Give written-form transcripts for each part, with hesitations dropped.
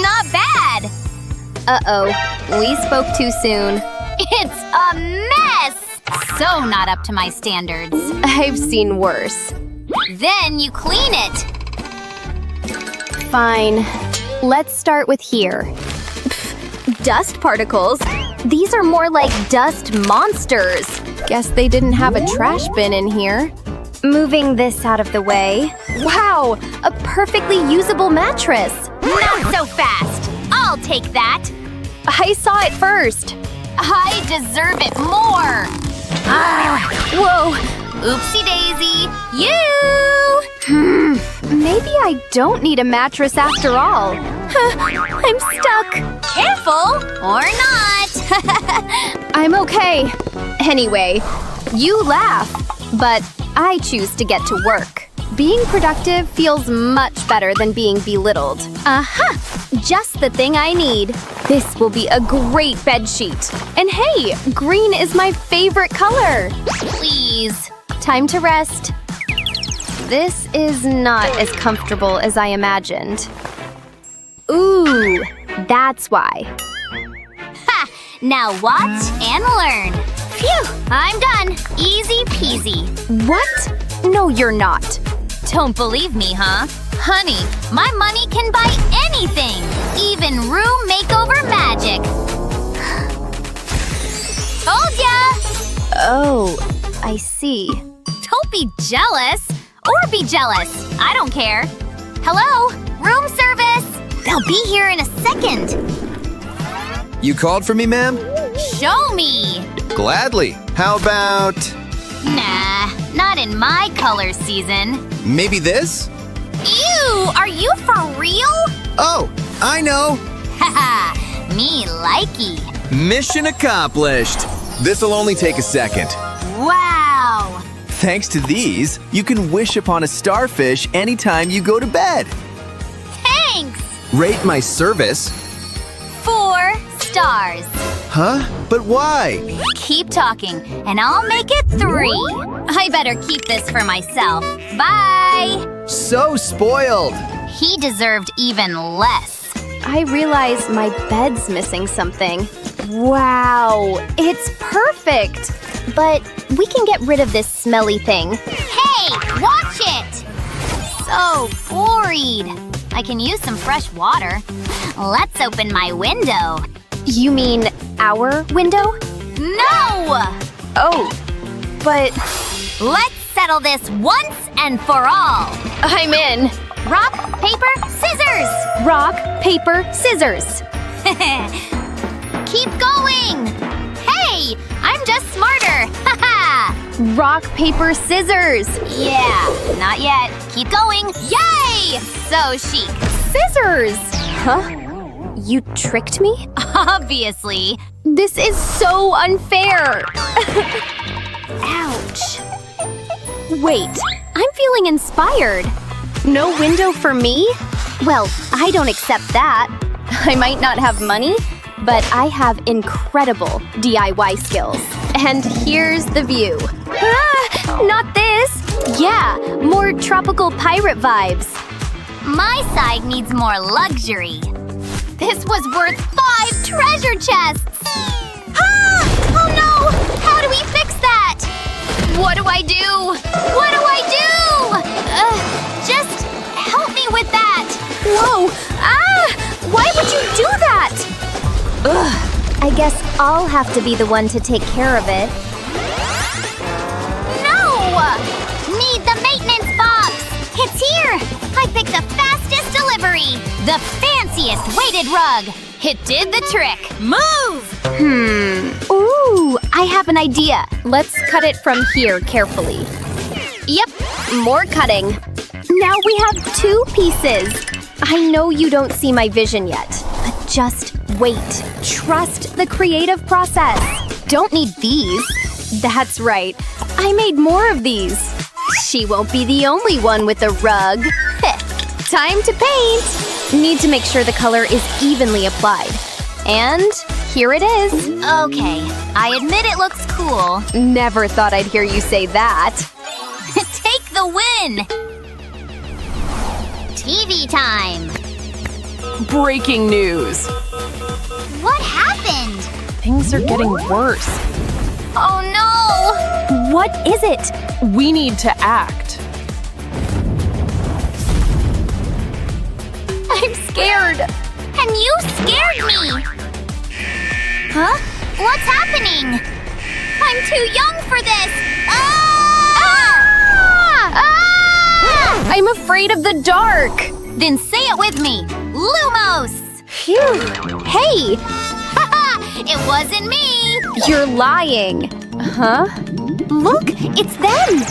Not bad! Uh-oh, we spoke too soon. It's a mess! So not up to my standards. I've seen worse. Then you clean it. Fine. Let's start with here. Pfft, dust particles? These are more like dust monsters. Guess they didn't have a trash bin in here. Moving this out of the way. Wow, a perfectly usable mattress. Not so fast. I'll take that. I saw it first. I deserve it more. Whoa. Oopsie daisy. You! Maybe I don't need a mattress after all. I'm stuck. Careful or not. I'm okay. Anyway, you laugh, but I choose to get to work. Being productive feels much better than being belittled. Aha! Just the thing I need. This will be a great bedsheet. And hey, green is my favorite color. Please. Time to rest. This is not as comfortable as I imagined. Ooh, that's why. Ha! Now watch and learn. Phew! I'm done. Easy peasy. What? No, you're not. Don't believe me, huh? Honey, my money can buy anything. Even room makeover magic. Told ya! Oh, I see. Don't be jealous. Or be jealous. I don't care. Hello? Room service! They'll be here in a second. You called for me, ma'am? Show me! Gladly. How about… Nah, not in my color season. maybe this? Ew! Are you for real? Oh, I know! Haha, me likey. Mission accomplished! This'll only take a second. Wow! Thanks to these, you can wish upon a starfish anytime you go to bed. Thanks! Rate my service. 4 stars. Huh? But why? Keep talking, and I'll make it 3. I better keep this for myself. Bye! So spoiled! He deserved even less. I realize my bed's missing something. Wow, it's perfect! But we can get rid of this smelly thing. Hey, watch it! So worried. I can use some fresh water. Let's open my window. You mean our window? No! Oh, but Let's settle this once and for all. I'm in. Rock, paper, scissors! Rock, paper, scissors. Keep going! Hey, I'm just smarter! Haha! Rock, paper, scissors. Yeah, not yet. Keep going. Yay! So chic. Scissors! Huh? You tricked me? Obviously. This is so unfair. Ouch. Wait, I'm feeling inspired. No window for me? Well, I don't accept that. I might not have money, but I have incredible DIY skills. And here's the view. Ah, not this! Yeah, more tropical pirate vibes. My side needs more luxury. This was worth 5 treasure chests! Ah! Oh no! How do we fix that? What do I do? What do I do? Just help me with that! Whoa! Ah! Why would you do that? Ugh. I guess I'll have to be the one to take care of it. No! Need the maintenance box! It's here! I picked the fastest delivery! The fanciest weighted rug! It did the trick! Move! Ooh, I have an idea. Let's cut it from here carefully. Yep, more cutting. Now we have 2 pieces. I know you don't see my vision yet, but just wait. Trust the creative process. Don't need these. That's right. I made more of these. She won't be the only one with a rug. Time to paint! Need to make sure the color is evenly applied. And here it is. Okay, I admit it looks cool. Never thought I'd hear you say that. Take the win! TV time! Breaking news. What happened? Things are getting worse. Oh no! What is it? We need to act. I'm scared. And you scared me! Huh? What's happening? I'm too young for this! I'm afraid of the dark. Then say it with me! Lumos! Phew. Hey, Haha! It wasn't me! you're lying. Huh? Look, it's them.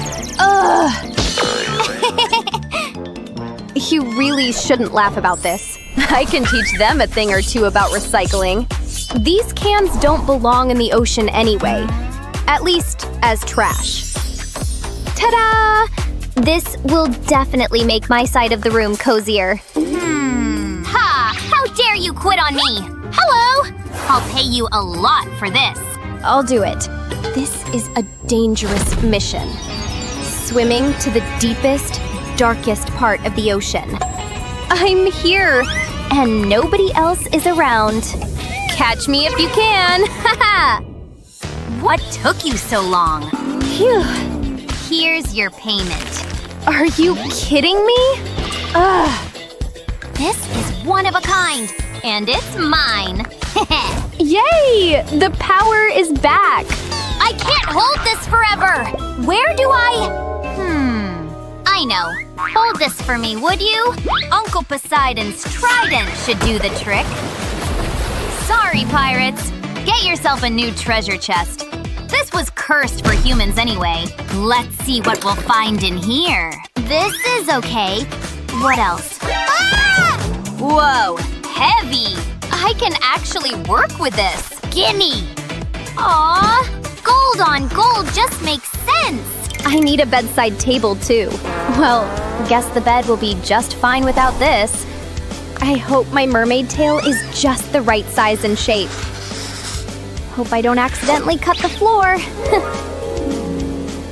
You really shouldn't laugh about this. I can teach them a thing or two about recycling. These cans don't belong in the ocean anyway. At least as trash. Ta-da! This will definitely make my side of the room cozier. Ha! How dare you quit on me! Hello! I'll pay you a lot for this. I'll do it. This is a dangerous mission. Swimming to the deepest, darkest part of the ocean. I'm here, and nobody else is around. Catch me if you can! Haha! What took you so long? Phew. Here's your payment. Are you kidding me? Ugh. This is one of a kind, and it's mine. Yay! The power is back. I can't hold this forever! Where do I know. Hold this for me, would you? Uncle Poseidon's trident should do the trick. Sorry, pirates. Get yourself a new treasure chest. This was cursed for humans anyway. Let's see what we'll find in here. This is okay. What else? Ah! Whoa, heavy. I can actually work with this. Gimme! Aw, gold on gold just makes sense. I need a bedside table, too. Well, guess the bed will be just fine without this. I hope my mermaid tail is just the right size and shape. Hope I don't accidentally cut the floor.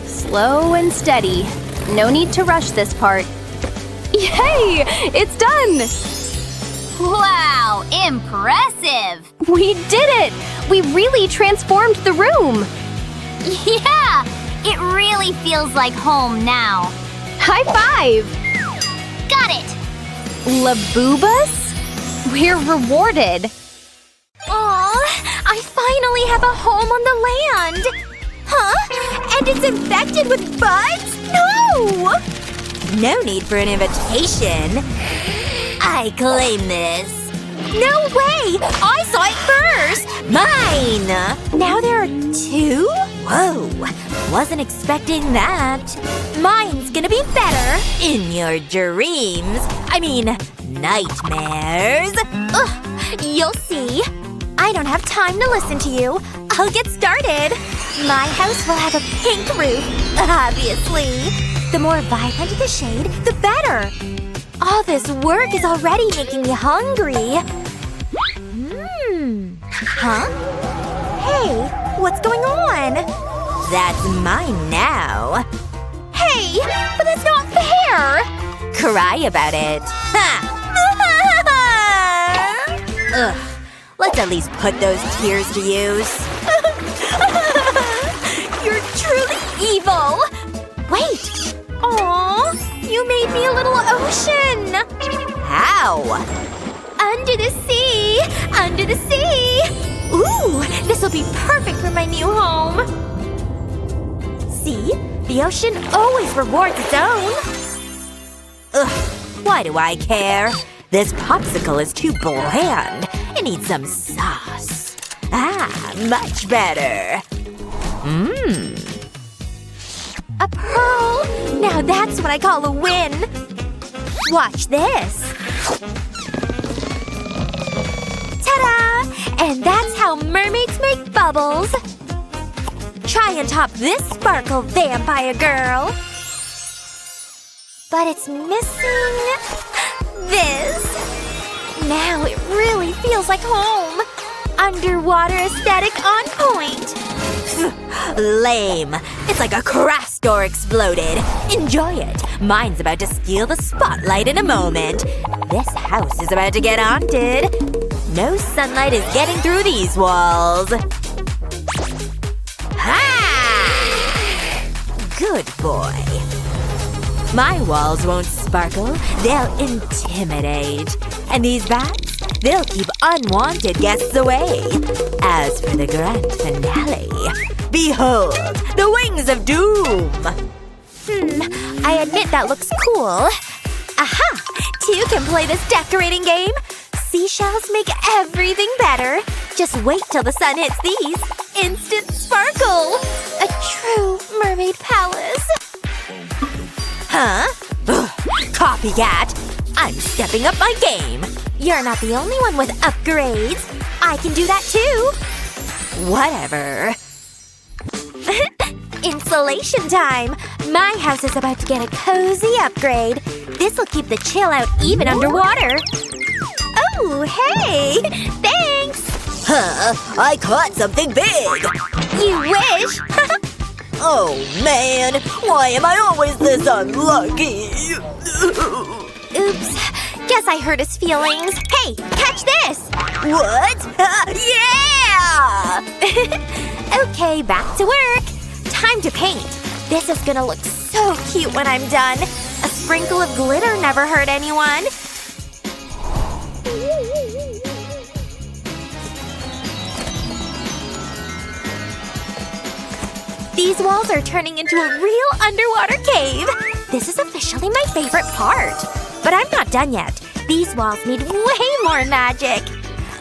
Slow and steady. No need to rush this part. Yay! It's done! Wow, impressive! We did it! We really transformed the room! Yeah, it really feels like home now. High five! Got it! Laboobas? We're rewarded. Aw, I finally have a home on the land! Huh? And it's infected with bugs? No! No need for an invitation. I claim this. No way! I saw it first! Mine! Now there are two? Whoa, wasn't expecting that. Mine's gonna be better. In your dreams. I mean, nightmares. Ugh, you'll see. I don't have time to listen to you. I'll get started. My house will have a pink roof, obviously. The more vibrant the shade, the better. All this work is already making me hungry. Huh? Hey, what's going on? That's mine now. Hey, but that's not fair! Cry about it. Ha! Ugh. Let's at least put those tears to use. You're truly evil! Wait! Aww, you made me a little ocean! How? Under the sea! Under the sea! Ooh, this'll be perfect for my new home! See? The ocean always rewards its own! Ugh. Why do I care? This popsicle is too bland. It needs some sauce. Ah, much better. Mmm. A pearl! Now that's what I call a win! Watch this! Ta-da! And that's how mermaids make bubbles! Try and top this sparkle, vampire girl! But it's missing… this! Now it really feels like home! Underwater aesthetic on point! Lame. It's like a craft store exploded. Enjoy it. Mine's about to steal the spotlight in a moment. This house is about to get haunted. No sunlight is getting through these walls. Ha! Good boy. My walls won't sparkle. They'll intimidate. And these bats? They'll keep unwanted guests away. As for the grand finale, behold, the wings of doom! I admit that looks cool. Aha! Two can play this decorating game. Seashells make everything better. Just wait till the sun hits these. Instant sparkle! A true mermaid palace. Huh? Ugh, copycat! I'm stepping up my game. You're not the only one with upgrades. I can do that too. Whatever. Insulation time! My house is about to get a cozy upgrade. This'll keep the chill out even underwater. Oh, hey! Thanks! Huh? I caught something big! You wish! Oh, man! Why am I always this unlucky? Oops. Guess I hurt his feelings. Hey, catch this! What? Yeah! Okay, back to work. Time to paint. This is gonna look so cute when I'm done. A sprinkle of glitter never hurt anyone. These walls are turning into a real underwater cave. This is officially my favorite part. But I'm not done yet. These walls need way more magic.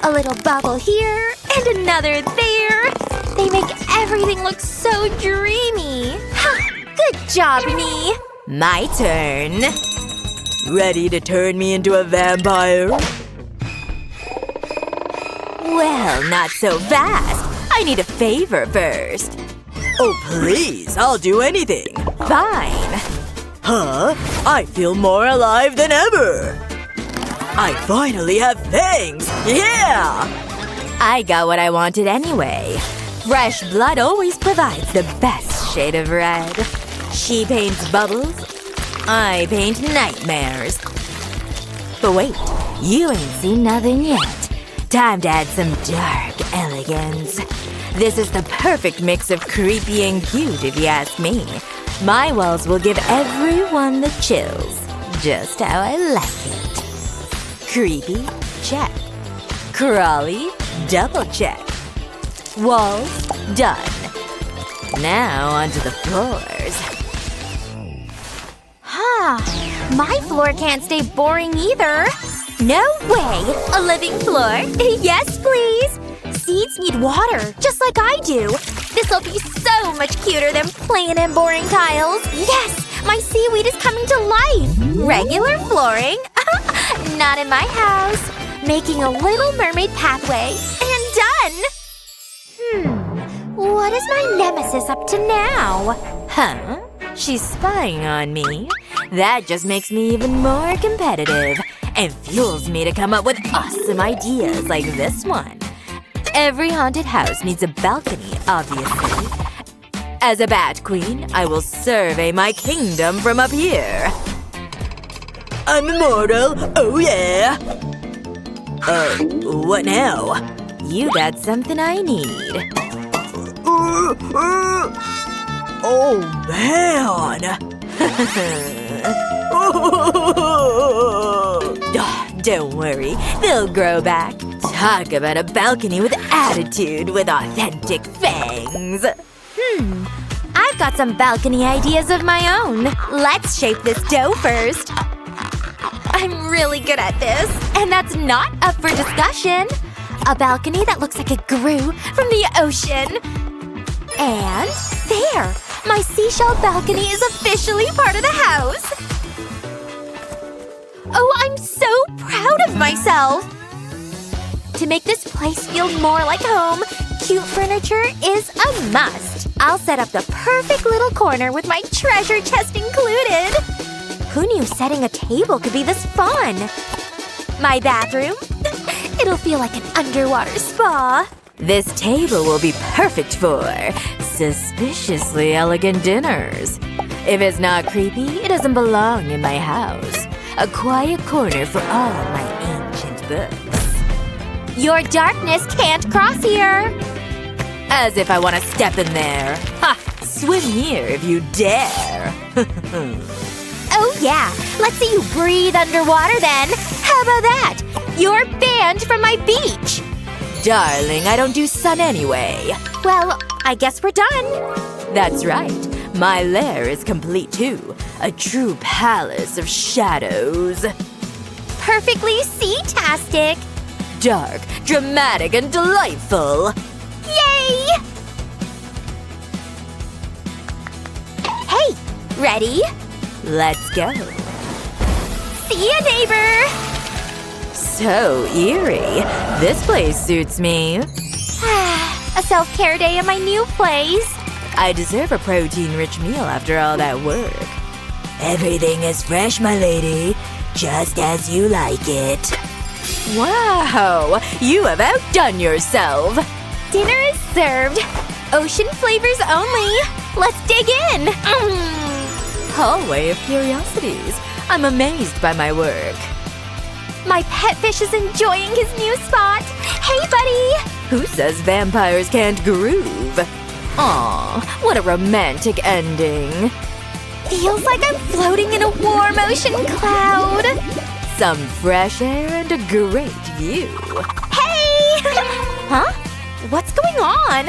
A little bubble here, and another there. They make everything look so dreamy. Good job, me. My turn. Ready to turn me into a vampire? Well, not so fast. I need a favor first. Oh, please. I'll do anything. Fine. Huh? I feel more alive than ever. I finally have fangs! Yeah! I got what I wanted anyway. Fresh blood always provides the best shade of red. She paints bubbles. I paint nightmares. But wait, you ain't seen nothing yet. Time to add some dark elegance. This is the perfect mix of creepy and cute, if you ask me. My walls will give everyone the chills. Just how I like it. Creepy? Check. Crawly? Double check. Walls? Done. Now onto the floors. My floor can't stay boring either. No way! A living floor? Yes, please! Seeds need water, just like I do. This'll be so much cuter than plain and boring tiles. Yes! My seaweed is coming to life! Regular flooring? Not in my house. Making a little mermaid pathway. And done! What is my nemesis up to now? Huh? She's spying on me. That just makes me even more competitive. And fuels me to come up with awesome ideas like this one. Every haunted house needs a balcony, obviously. As a bat queen, I will survey my kingdom from up here. I'm immortal, oh yeah! What now? You got something I need. Oh, man! Don't worry, they'll grow back. Talk about a balcony with attitude with authentic fangs. I've got some balcony ideas of my own. Let's shape this dough first. I'm really good at this. And that's not up for discussion. A balcony that looks like it grew from the ocean. And there! My seashell balcony is officially part of the house! Oh, I'm so proud of myself! To make this place feel more like home, cute furniture is a must. I'll set up the perfect little corner with my treasure chest included. Who knew setting a table could be this fun? My bathroom? It'll feel like an underwater spa. This table will be perfect for suspiciously elegant dinners. If it's not creepy, it doesn't belong in my house. A quiet corner for all my ancient books. Your darkness can't cross here. As if I want to step in there. Ha! Swim here if you dare. Oh yeah, let's see you breathe underwater then. How about that? You're banned from my beach. Darling, I don't do sun anyway. Well, I guess we're done. That's right. My lair is complete too. A true palace of shadows. Perfectly sea-tastic. Dark, dramatic, and delightful. Yay! Hey, ready? Let's go. See ya, neighbor! So eerie. This place suits me. A self-care day at my new place. I deserve a protein-rich meal after all that work. Everything is fresh, my lady. Just as you like it. Wow! You have outdone yourself! Dinner is served. Ocean flavors only. Let's dig in! Hallway of curiosities. I'm amazed by my work. My pet fish is enjoying his new spot. Hey, buddy! Who says vampires can't groove? Aw, what a romantic ending. Feels like I'm floating in a warm ocean cloud. Some fresh air and a great view. Hey! Huh? What's going on?